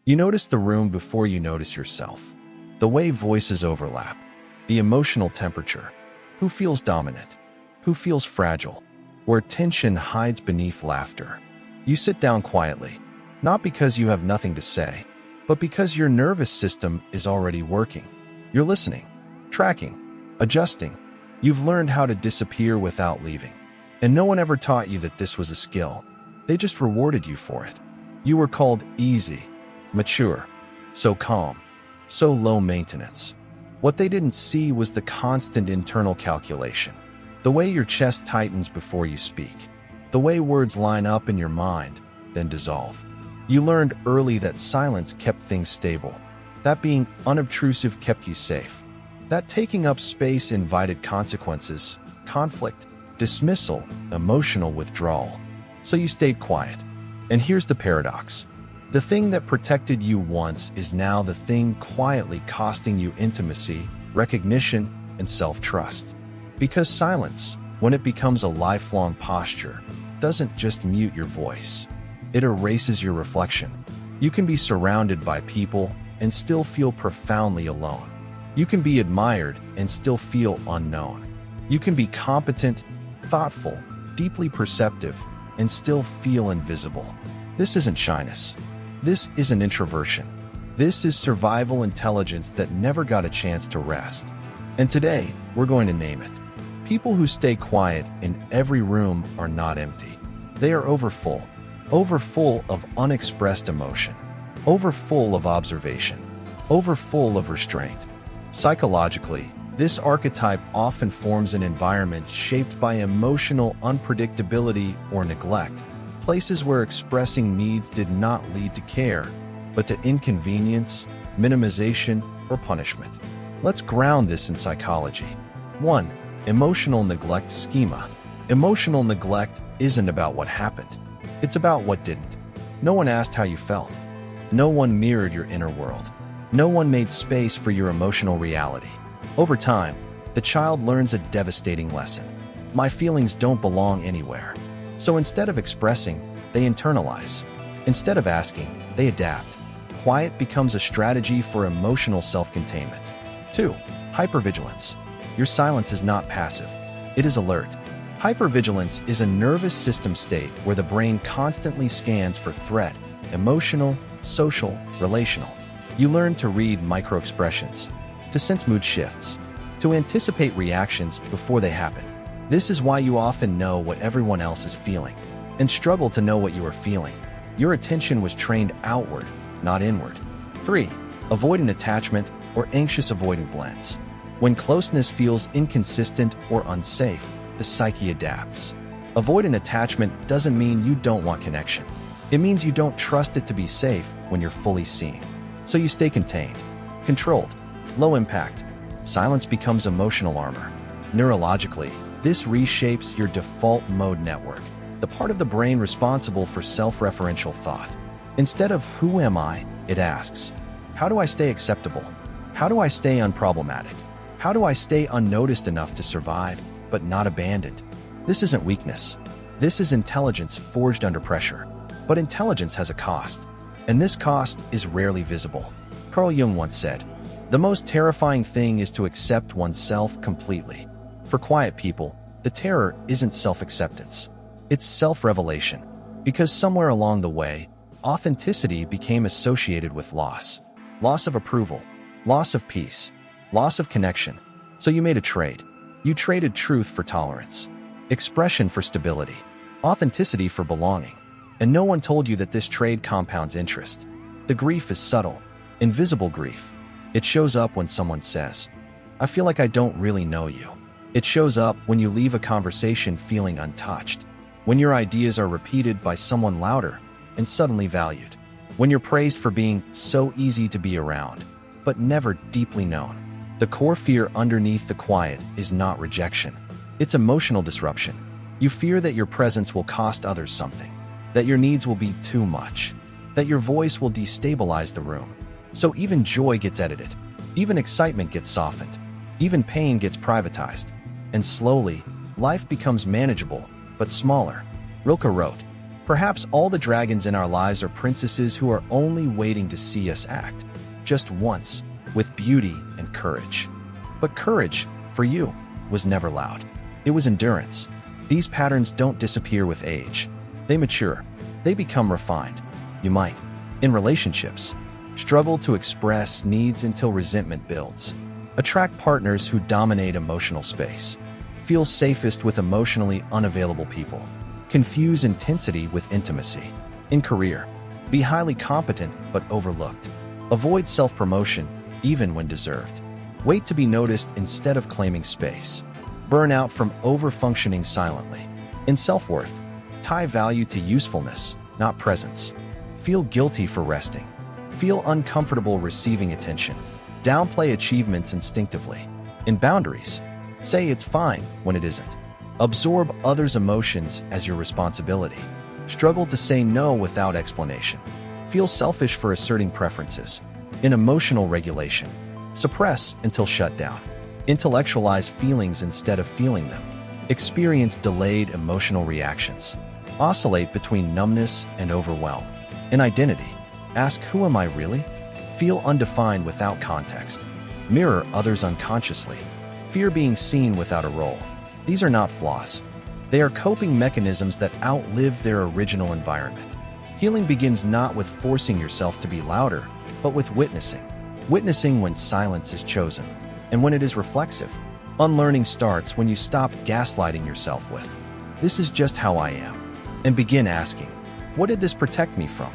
You notice the room before you notice yourself. The way voices overlap. The emotional temperature. Who feels dominant? Who feels fragile? Where tension hides beneath laughter. You sit down quietly, not because you have nothing to say, but because your nervous system is already working. You're listening, tracking, adjusting. You've learned how to disappear without leaving. And no one ever taught you that this was a skill. They just rewarded you for it. You were called easy, mature, so calm, so low maintenance. What they didn't see was the constant internal calculation. The way your chest tightens before you speak. The way words line up in your mind, then dissolve. You learned early that silence kept things stable. That being unobtrusive kept you safe. That taking up space invited consequences, conflict, dismissal, emotional withdrawal. So you stayed quiet. And here's the paradox. The thing that protected you once is now the thing quietly costing you intimacy, recognition, and self-trust. Because silence, when it becomes a lifelong posture, doesn't just mute your voice. It erases your reflection. You can be surrounded by people and still feel profoundly alone. You can be admired and still feel unknown. You can be competent, thoughtful, deeply perceptive, and still feel invisible. This isn't shyness. This isn't introversion. This is survival intelligence that never got a chance to rest. And today, we're going to name it. People who stay quiet in every room are not empty. They are overfull of unexpressed emotion, overfull of observation, overfull of restraint. Psychologically, this archetype often forms in environments shaped by emotional unpredictability or neglect, places where expressing needs did not lead to care, but to inconvenience, minimization, or punishment. Let's ground this in psychology. 1. Emotional neglect schema. Emotional neglect isn't about what happened. It's about what didn't. No one asked how you felt. No one mirrored your inner world. No one made space for your emotional reality. Over time, the child learns a devastating lesson. My feelings don't belong anywhere. So instead of expressing, they internalize. Instead of asking, they adapt. Quiet becomes a strategy for emotional self-containment. 2. Hypervigilance. Your silence is not passive. It is alert. Hypervigilance is a nervous system state where the brain constantly scans for threat, emotional, social, relational. You learn to read microexpressions, to sense mood shifts, to anticipate reactions before they happen. This is why you often know what everyone else is feeling and struggle to know what you are feeling. Your attention was trained outward, not inward. 3. Avoidant attachment or anxious avoidant blends. When closeness feels inconsistent or unsafe, the psyche adapts. Avoidant attachment doesn't mean you don't want connection. It means you don't trust it to be safe when you're fully seen. So you stay contained, controlled, low impact. Silence becomes emotional armor. Neurologically, this reshapes your default mode network, the part of the brain responsible for self-referential thought. Instead of "who am I?" it asks, "How do I stay acceptable? How do I stay unproblematic? How do I stay unnoticed enough to survive, but not abandoned?" This isn't weakness. This is intelligence forged under pressure. But intelligence has a cost, and this cost is rarely visible. Carl Jung once said, "The most terrifying thing is to accept oneself completely." For quiet people, the terror isn't self-acceptance. It's self-revelation. Because somewhere along the way, authenticity became associated with loss. Loss of approval, loss of peace, loss of connection. So you made a trade. You traded truth for tolerance, expression for stability, authenticity for belonging. And no one told you that this trade compounds interest. The grief is subtle, invisible grief. It shows up when someone says, "I feel like I don't really know you." It shows up when you leave a conversation feeling untouched, when your ideas are repeated by someone louder and suddenly valued, when you're praised for being so easy to be around, but never deeply known. The core fear underneath the quiet is not rejection. It's emotional disruption. You fear that your presence will cost others something, that your needs will be too much, that your voice will destabilize the room. So even joy gets edited, even excitement gets softened, even pain gets privatized. And slowly, life becomes manageable, but smaller. Rilke wrote, Perhaps all the dragons in our lives are princesses who are only waiting to see us act, just once, with beauty and courage. But courage, for you, was never loud. It was endurance. These patterns don't disappear with age. They mature. They become refined. You might, in relationships, struggle to express needs until resentment builds. Attract partners who dominate emotional space. Feel safest with emotionally unavailable people. Confuse intensity with intimacy. In career, be highly competent but overlooked. Avoid self-promotion, even when deserved. Wait to be noticed instead of claiming space. Burn out from over-functioning silently. In self-worth, tie value to usefulness, not presence. Feel guilty for resting. Feel uncomfortable receiving attention. Downplay achievements instinctively. In boundaries, say it's fine when it isn't. Absorb others' emotions as your responsibility. Struggle to say no without explanation. Feel selfish for asserting preferences. In emotional regulation, suppress until shut down. Intellectualize feelings instead of feeling them. Experience delayed emotional reactions. Oscillate between numbness and overwhelm. In identity, ask, who am I really? Feel undefined without context. Mirror others unconsciously. Fear being seen without a role. These are not flaws. They are coping mechanisms that outlive their original environment. Healing begins not with forcing yourself to be louder, but with witnessing. Witnessing when silence is chosen, and when it is reflexive. Unlearning starts when you stop gaslighting yourself with, "This is just how I am," and begin asking, "What did this protect me from?"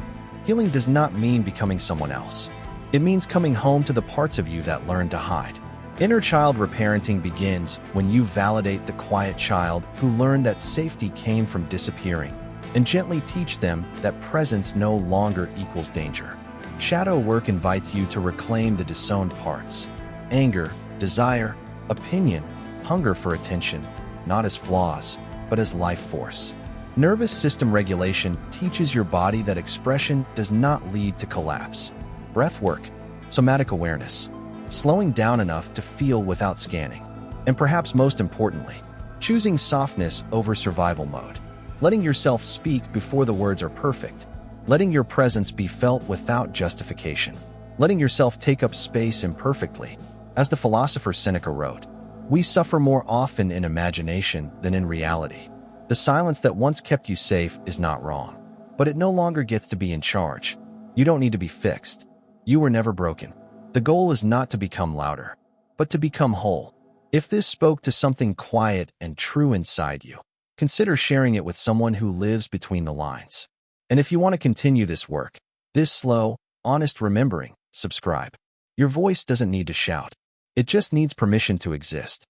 Healing does not mean becoming someone else. It means coming home to the parts of you that learn to hide. Inner child reparenting begins when you validate the quiet child who learned that safety came from disappearing, and gently teach them that presence no longer equals danger. Shadow work invites you to reclaim the disowned parts. Anger, desire, opinion, hunger for attention, not as flaws, but as life force. Nervous system regulation teaches your body that expression does not lead to collapse. Breath work, somatic awareness, slowing down enough to feel without scanning. And perhaps most importantly, choosing softness over survival mode. Letting yourself speak before the words are perfect. Letting your presence be felt without justification. Letting yourself take up space imperfectly. As the philosopher Seneca wrote, "We suffer more often in imagination than in reality." The silence that once kept you safe is not wrong, but it no longer gets to be in charge. You don't need to be fixed. You were never broken. The goal is not to become louder, but to become whole. If this spoke to something quiet and true inside you, consider sharing it with someone who lives between the lines. And if you want to continue this work, this slow, honest remembering, subscribe. Your voice doesn't need to shout. It just needs permission to exist.